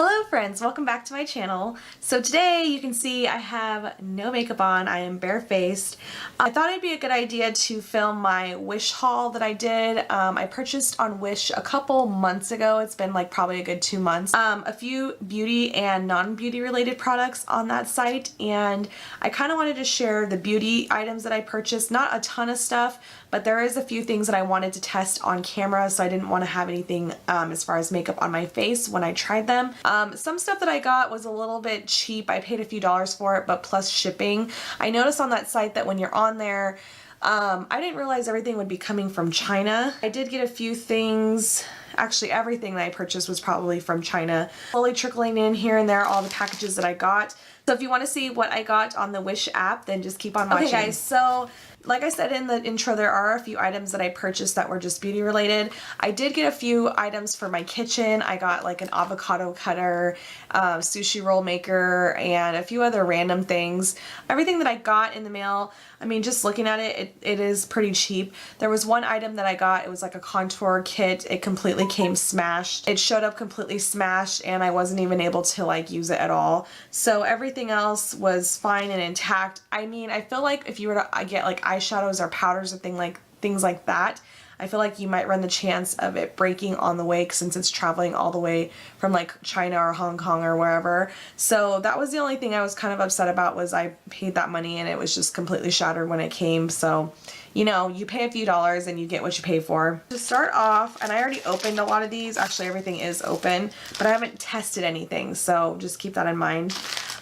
Hello friends, welcome back to my channel. So today you can see I have no makeup on, I am barefaced. I thought it'd be a good idea to film my Wish haul that I did. I purchased on Wish a couple months ago, it's been like probably a good 2 months. A few beauty and non-beauty related products on that site, and I kind of wanted to share the beauty items that I purchased. Not a ton of stuff, but there is a few things that I wanted to test on camera, so I didn't want to have anything as far as makeup on my face when I tried them. Some stuff that I got was a little bit cheap. I paid a few dollars for it, but plus shipping. I noticed on that site that when you're on there, I didn't realize everything would be coming from China. I did get a few things. Actually, everything that I purchased was probably from China. Slowly trickling in here and there all the packages that I got. So if you want to see what I got on the Wish app, then just keep on watching. Okay guys, so like I said in the intro, there are a few items that I purchased that were just beauty related. I did get a few items for my kitchen. I got like an avocado cutter, sushi roll maker, and a few other random things. Everything that I got in the mail, I mean, just looking at it, it is pretty cheap. There was one item that I got, it was like a contour kit. It completely came smashed. It showed up completely smashed and I wasn't even able to like use it at all. So everything else was fine and intact. I mean, I feel like if you were to get like eyeshadows or powders or things like that, I feel like you might run the chance of it breaking on the way since it's traveling all the way from like China or Hong Kong or wherever. So that was the only thing I was kind of upset about, was I paid that money and it was just completely shattered when it came. So, you know, you pay a few dollars and you get what you pay for. To start off, and I already opened a lot of these, actually everything is open, but I haven't tested anything, so just keep that in mind.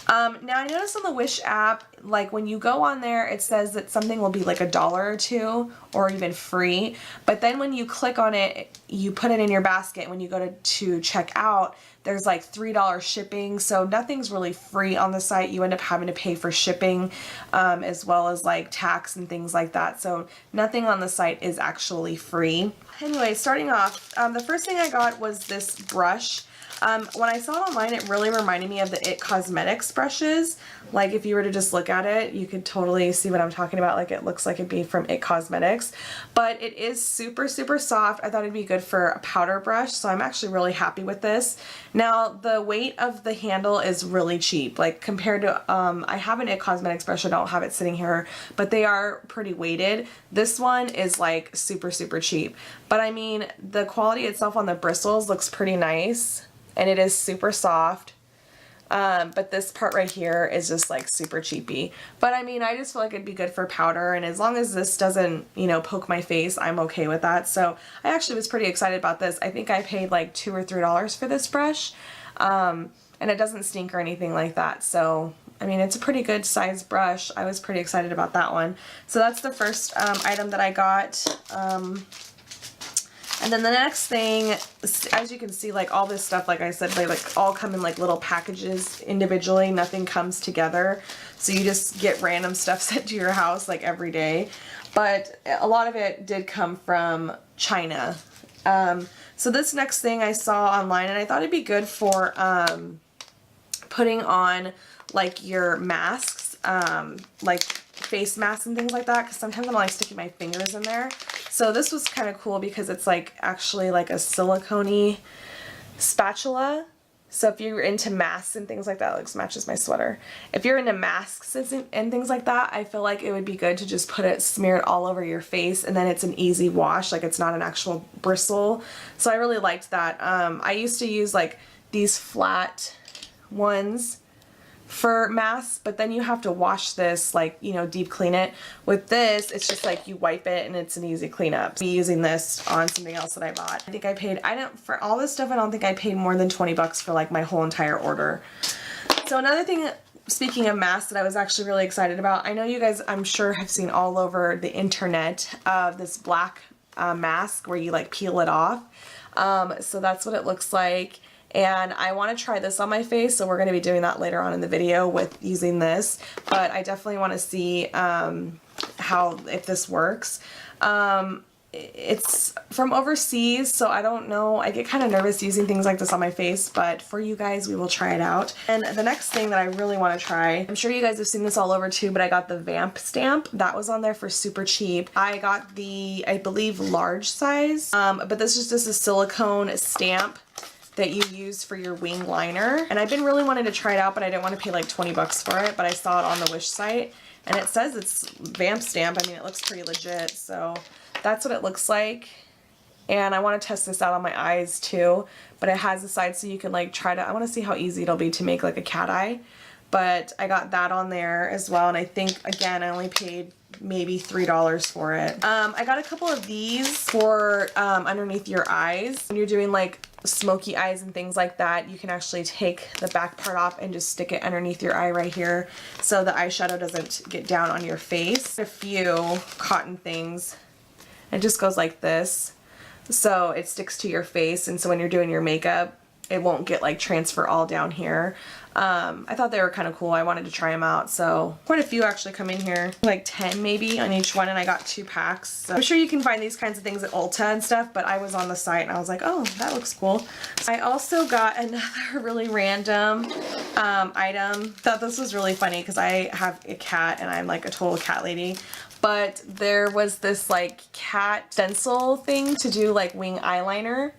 Now I noticed on the Wish app, like when you go on there, it says that something will be like $1 or $2 or even free, but then when you click on it, you put it in your basket. When you go to check out, there's like $3 shipping, so nothing's really free on the site. You end up having to pay for shipping as well as like tax and things like that, so nothing on the site is actually free. Anyway, starting off, the first thing I got was this brush. When I saw it online, it really reminded me of the IT Cosmetics brushes. Like if you were to just look at it, you could totally see what I'm talking about. Like it looks like it'd be from IT Cosmetics, but it is super, super soft. I thought it'd be good for a powder brush, so I'm actually really happy with this. Now the weight of the handle is really cheap. Like compared to, I have an IT Cosmetics brush, I don't have it sitting here, but they are pretty weighted. This one is like super, super cheap. But I mean, the quality itself on the bristles looks pretty nice. And it is super soft, but this part right here is just like super cheapy. But I mean, I just feel like it'd be good for powder, and as long as this doesn't, you know, poke my face, I'm okay with that. So I actually was pretty excited about this. I think I paid like $2 or $3 for this brush, and it doesn't stink or anything like that. So I mean, it's a pretty good size brush. I was pretty excited about that one. So that's the first item that I got. And then the next thing, as you can see, like all this stuff, like I said, they like all come in like little packages individually. Nothing comes together. So you just get random stuff sent to your house like every day. But a lot of it did come from China. So this next thing I saw online, and I thought it'd be good for putting on like your masks, like face masks and things like that, because sometimes I'm like sticking my fingers in there. So this was kind of cool because it's like actually like a silicone-y spatula. So if you're into masks and things like that, like matches my sweater. If you're into masks and things like that, I feel like it would be good to just smear it all over your face, and then it's an easy wash, like it's not an actual bristle. So I really liked that. I used to use like these flat ones for masks, but then you have to wash this, like, you know, deep clean it. With this, it's just like you wipe it and it's an easy cleanup. I'll be using this on something else that I bought. I think I paid, for all this stuff, I don't think I paid more than 20 bucks for like my whole entire order. So another thing, speaking of masks, that I was actually really excited about, I know you guys, I'm sure, have seen all over the internet of this black mask where you like peel it off. So that's what it looks like. And I want to try this on my face, so we're going to be doing that later on in the video with using this, but I definitely want to see if this works. It's from overseas, so I don't know, I get kind of nervous using things like this on my face, but for you guys, we will try it out. And the next thing that I really want to try, I'm sure you guys have seen this all over too, but I got the Vamp stamp. That was on there for super cheap. I got the, I believe, large size, but this is just a silicone stamp that you use for your wing liner. And I've been really wanting to try it out, but I didn't want to pay like 20 bucks for it, but I saw it on the Wish site and it says it's vamp stamp. I mean, it looks pretty legit, so that's what it looks like. And I want to test this out on my eyes too, but it has the side so you can like try to, I want to see how easy it'll be to make like a cat eye. But I got that on there as well, and I think, again, I only paid maybe $3 for it. I got a couple of these for underneath your eyes. When you're doing like smoky eyes and things like that, you can actually take the back part off and just stick it underneath your eye right here so the eyeshadow doesn't get down on your face. A few cotton things. It just goes like this. So it sticks to your face, and so when you're doing your makeup, it won't get like transfer all down here. I thought they were kind of cool. I wanted to try them out. So quite a few actually come in here, like 10 maybe on each one, and I got 2 packs. So I'm sure you can find these kinds of things at Ulta and stuff, but I was on the site and I was like, oh, that looks cool. I also got another really random item. Thought this was really funny because I have a cat and I'm like a total cat lady. But there was this like cat stencil thing to do like wing eyeliner.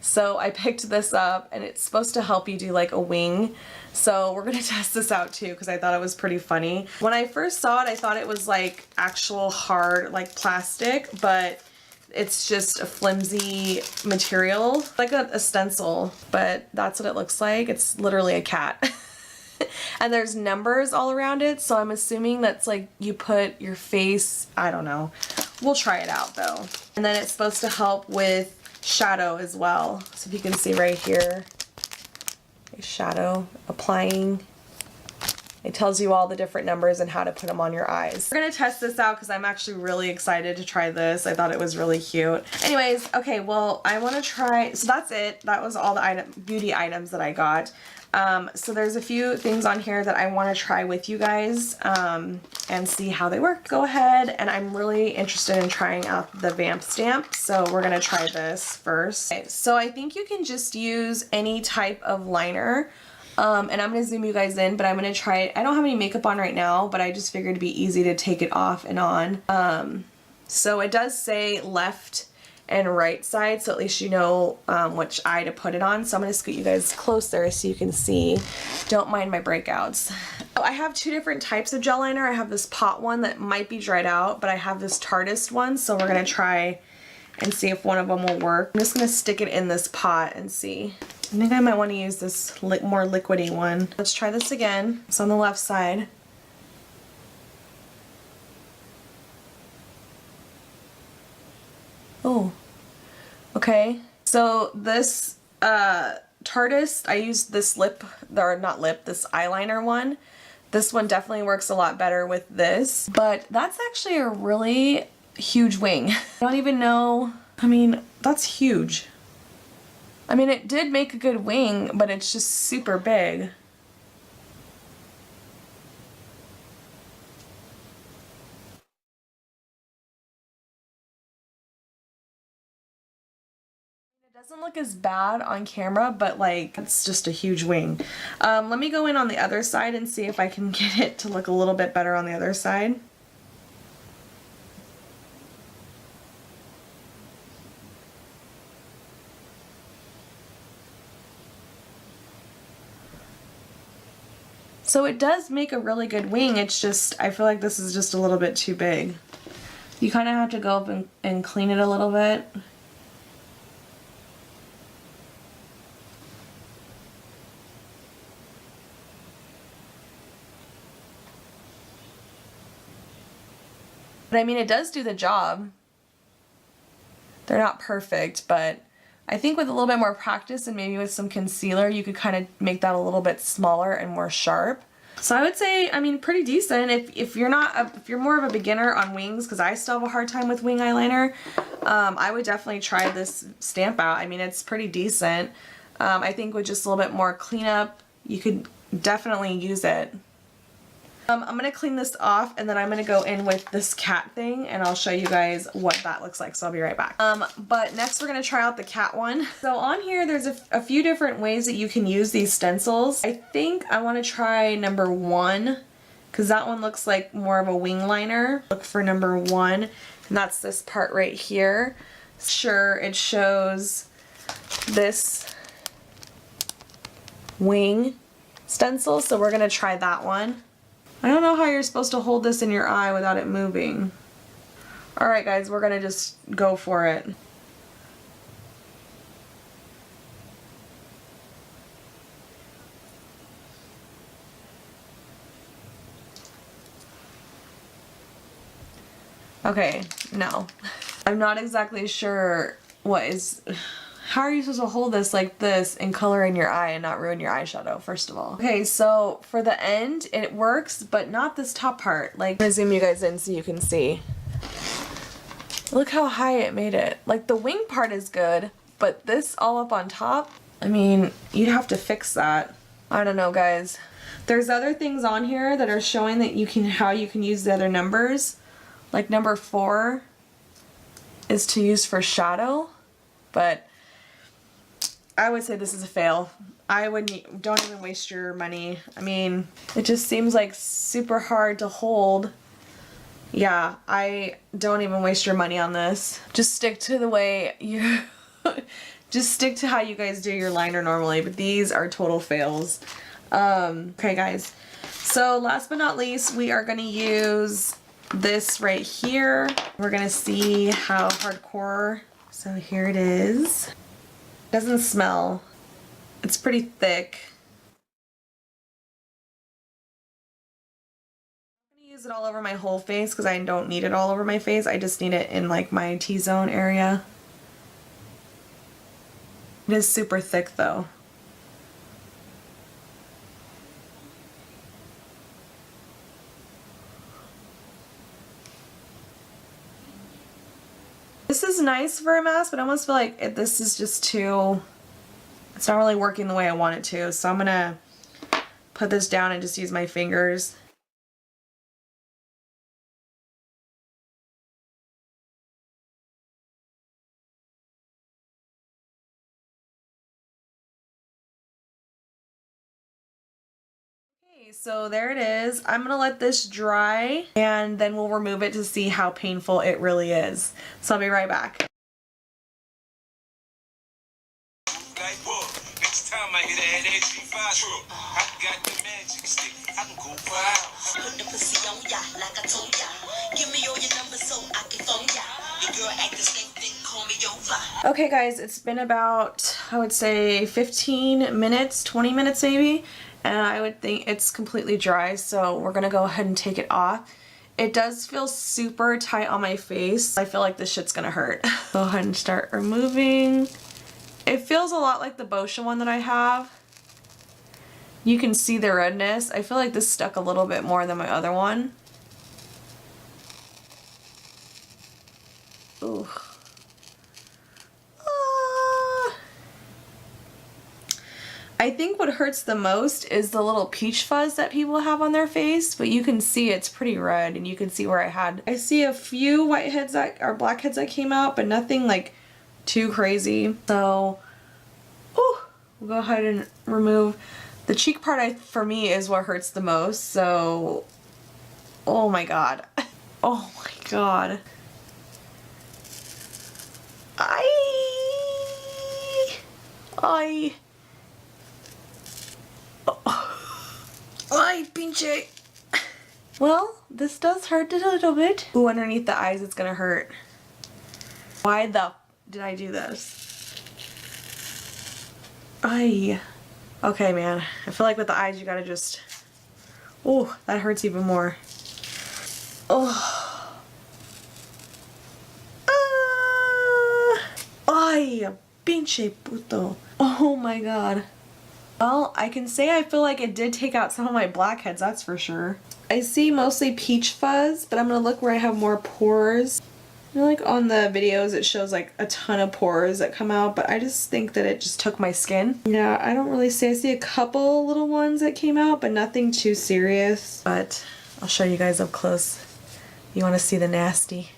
So I picked this up and it's supposed to help you do like a wing. So we're gonna test this out too because I thought it was pretty funny. When I first saw it, I thought it was like actual hard like plastic, but it's just a flimsy material, like a stencil, but that's what it looks like. It's literally a cat. And there's numbers all around it, so I'm assuming that's like you put your face, I don't know. We'll try it out though. And then it's supposed to help with shadow as well. So if you can see right here, shadow applying. It tells you all the different numbers and how to put them on your eyes. We're gonna test this out because I'm actually really excited to try this. I thought it was really cute. Anyways, okay, well, I want to try, so that's it. That was all the beauty items that I got. So there's a few things on here that I want to try with you guys and see how they work. Go ahead, and I'm really interested in trying out the Vamp Stamp, so we're going to try this first. Okay, so I think you can just use any type of liner, and I'm going to zoom you guys in, but I'm going to try it. I don't have any makeup on right now, but I just figured it'd be easy to take it off and on. So it does say left and right side, so at least you know which eye to put it on. So I'm going to scoot you guys closer so you can see. Don't mind my breakouts. I have 2 different types of gel liner. I have this pot one that might be dried out, but I have this Tarteist one, so we're going to try and see if one of them will work. I'm just going to stick it in this pot and see. I think I might want to use this more liquidy one. Let's try this again. It's on the left side. Oh, okay. So this Tarteist, I used this this eyeliner one. This one definitely works a lot better with this, but that's actually a really huge wing. I don't even know, I mean, that's huge. I mean, it did make a good wing, but it's just super big. Doesn't look as bad on camera, but like it's just a huge wing. Let me go in on the other side and see if I can get it to look a little bit better on the other side. So it does make a really good wing, it's just, I feel like this is just a little bit too big. You kind of have to go up and clean it a little bit. But I mean, it does do the job. They're not perfect, but I think with a little bit more practice and maybe with some concealer, you could kind of make that a little bit smaller and more sharp. So I would say, I mean, pretty decent. If you're more of a beginner on wings, because I still have a hard time with wing eyeliner, I would definitely try this stamp out. I mean, it's pretty decent. I think with just a little bit more cleanup, you could definitely use it. I'm going to clean this off and then I'm going to go in with this cat thing and I'll show you guys what that looks like, so I'll be right back. But next we're going to try out the cat one. So on here there's a few different ways that you can use these stencils. I think I want to try number 1 because that one looks like more of a wing liner. Look for number 1 and that's this part right here. Sure, it shows this wing stencil, so we're gonna try that one. I don't know how you're supposed to hold this in your eye without it moving. Alright guys, we're gonna just go for it. Okay, no. I'm not exactly sure what is... How are you supposed to hold this like this and color in your eye and not ruin your eyeshadow, first of all? Okay, so for the end, it works, but not this top part. Like, I'm gonna zoom you guys in so you can see. Look how high it made it. Like, the wing part is good, but this all up on top, I mean, you'd have to fix that. I don't know, guys. There's other things on here that are showing that how you can use the other numbers. Like number 4 is to use for shadow, but I would say this is a fail. Don't even waste your money. I mean, it just seems like super hard to hold. Yeah, I don't even waste your money on this. Just stick to the way you, just stick to how you guys do your liner normally, but these are total fails. Okay guys, so last but not least, we are gonna use this right here. We're gonna see how hardcore. So here it is. Doesn't smell. It's pretty thick. I'm gonna use it all over my whole face because I don't need it all over my face. I just need it in like my T-zone area. It is super thick though. This is nice for a mask, but I almost feel like this is just too, it's not really working the way I want it to. So I'm gonna put this down and just use my fingers. Okay, so there it is. I'm gonna let this dry and then we'll remove it to see how painful it really is. So I'll be right back. Next time I hit a HG5 truck, I got the magic stick. I can go wild. Put the pussy on ya, like I told ya. Give me all your numbers so I can phone ya. Your girl act the same thing, call me over. Okay guys, it's been about, I would say 15 minutes, 20 minutes maybe, and I would think it's completely dry, so we're gonna go ahead and take it off. It does feel super tight on my face. I feel like this shit's gonna hurt. Go ahead and start removing. It feels a lot like the Boscia one that I have. You can see the redness. I feel like this stuck a little bit more than my other one. Ooh. I think what hurts the most is the little peach fuzz that people have on their face, but you can see it's pretty red and you can see where I see a few whiteheads or blackheads that came out, but nothing like too crazy. So, we'll go ahead and remove the cheek part. For me is what hurts the most. So, oh my god, oh my god, ay, pinche. Well, this does hurt a little bit. Ooh, underneath the eyes it's gonna hurt. Why the did I do this? Ay. Okay, man. I feel like with the eyes you gotta just... Oh, that hurts even more. Oh. Ay, pinche puto. Oh my god. Well, I can say I feel like it did take out some of my blackheads, that's for sure. I see mostly peach fuzz, but I'm gonna look where I have more pores. You know, like on the videos it shows like a ton of pores that come out, but I just think that it just took my skin. Yeah, I don't really see. I see a couple little ones that came out, but nothing too serious. But I'll show you guys up close. You want to see the nasty.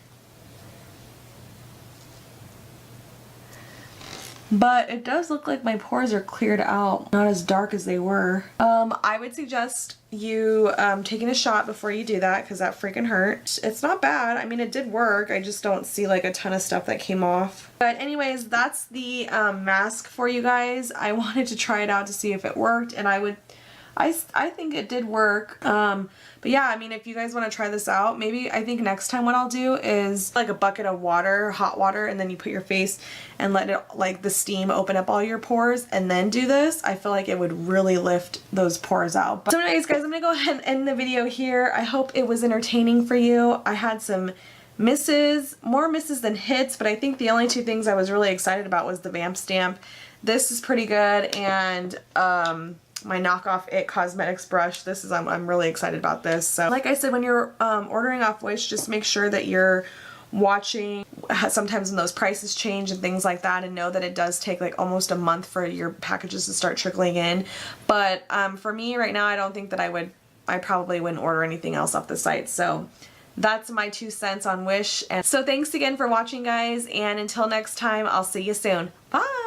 but it does look like my pores are cleared out, not as dark as they were. I would suggest you taking a shot before you do that, because that freaking hurt. It's not bad. I mean, it did work. I just don't see like a ton of stuff that came off. But anyways, that's the mask for you guys. I wanted to try it out to see if it worked, and I think it did work. But yeah, I mean, if you guys want to try this out, maybe I think next time what I'll do is like a bucket of water, hot water, and then you put your face and let it, like the steam open up all your pores, and then do this. I feel like it would really lift those pores out. So anyways, guys, I'm gonna go ahead and end the video here. I hope it was entertaining for you. I had some misses, more misses than hits, but I think the only two things I was really excited about was the Vamp Stamp. This is pretty good, and my knockoff IT Cosmetics brush. This is, I'm really excited about this. So like I said, when you're ordering off Wish, just make sure that you're watching sometimes when those prices change and things like that, and know that it does take like almost a month for your packages to start trickling in. But for me right now, I don't think that I probably wouldn't order anything else off the site. So that's my 2 cents on Wish. And so thanks again for watching, guys, and until next time, I'll see you soon. Bye!